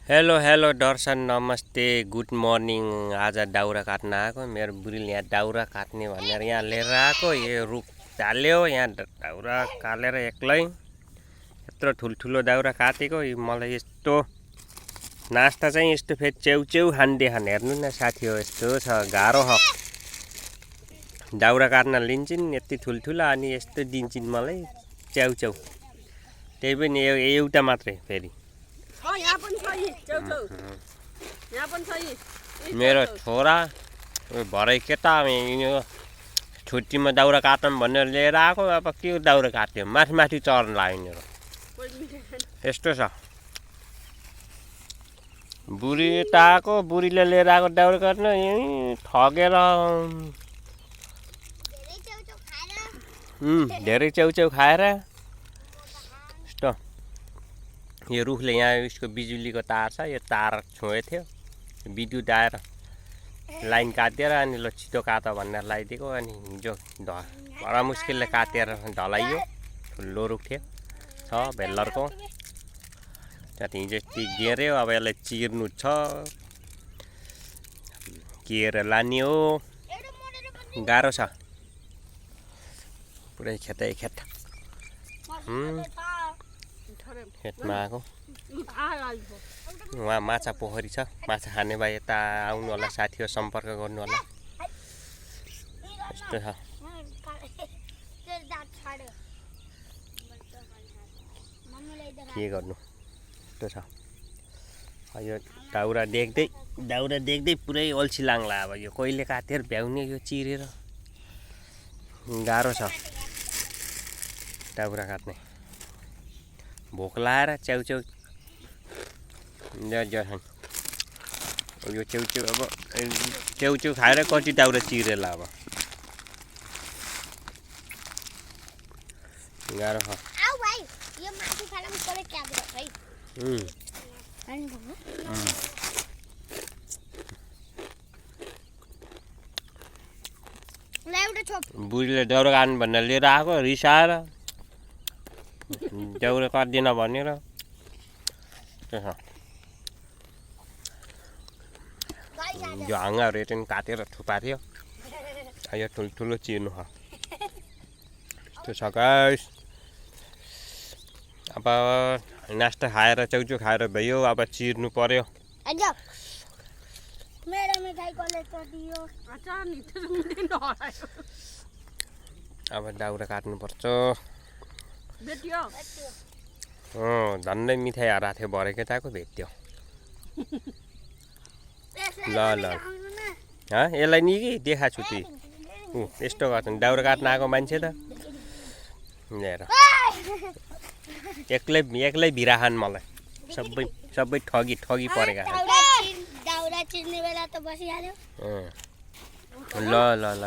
Hello hello दर्शन नमस्ते good morning. आज दाउरा काट्न आएको मेरो बुढीले यहाँ दाउरा काट्ने भनेर यहाँ लिएर आएको। यो रुख हाल्यो यहाँ दाउरा काटेर एक्लै यत्रो ठुल्ठुलो दाउरा काटेको। मलाई यस्तो नास्ता चाहिँ यस्तो फेरि च्याउच्याउ खान हेर्नु न साथी हो, यस्तो छ गाह्रो ह। दाउरा काट्न लिन्छन् यति ठुल्ठुला अनि यस्तो दिन्छन् मलाई च्याउच्याउ, त्यही पनि एउटा मात्रै फेरि। मेरो छोरा भरे केटा छुट्टीमा दाउरा काटौँ भनेर लिएर आएको। अब के दाउरा काट्यो, माथि माथि चढ्न लाग्यो। यस्तो छ बुढी त आएको, बुढीले लिएर आएको दाउरा काट्न ठगेर धेरै च्याउच्याउ खाएर। यस्तो यो रुखले यहाँ यसको बिजुलीको तार छ, यो तार छोएको थियो, विद्युत आएर लाइन काटिदिएर अनि ल छिटो काट भनेर लगाइदिएको। अनि हिजो बडा मुस्किलले काटेर ढलाइयो। ठुलो रुख थियो छ भेल्लरको, त्यहाँ हिजो यति गेर्यो। अब यसलाई चिर्नु छ, केरेर लाने हो, गाह्रो छ पुरै खेतै खेत। खेतमा आएको उहाँ माछा पोखरी छ, माछा खाने भए यता आउनु होला साथी हो, सम्पर्क गर्नु होला। यस्तो छ के गर्नु, यस्तो छ। यो दाउरा देख्दै पुरै अल्छी लाग्ला। अब यो कहिले काटेर भ्याउने, यो चिरेर गाह्रो छ दाउरा काट्ने। भोक लाएर च्याउच्याउ यो च्याउच्याउ अब च्याउच्याउ खाएर कति दाउरा चिरेला। अब गाह्रो छ। बुढीले दाउरा काट्नु भनेर लिएर आएको, रिसाएर दाउरा काट्दिन भनेर। यो हाँगाहरू चाहिँ काटेर थुपार्थ्यो, यो ठुल्ठुलो चिर्नु छ। यस्तो छ गाइस। अब नास्ता खाएर च्याउच्याउ खाएर भयो, अब चिर्नु पर्यो। अब दाउरा काट्नुपर्छ। झन्डै मिठाई हराएको थियो भरे केटाको, भेट्यो। ल ल यसलाई नि कि देखाएको छु ती यस्तो गर्छन् दाउरा काट्न आएको मान्छे त लिएर एक्लै भिरा खान। मलाई सबै ठगी परेका। ल ल ल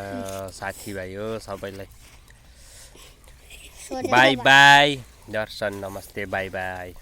साथीभाइ हो सबैलाई बाई बाई। दर्शन नमस्ते, बाई बाई।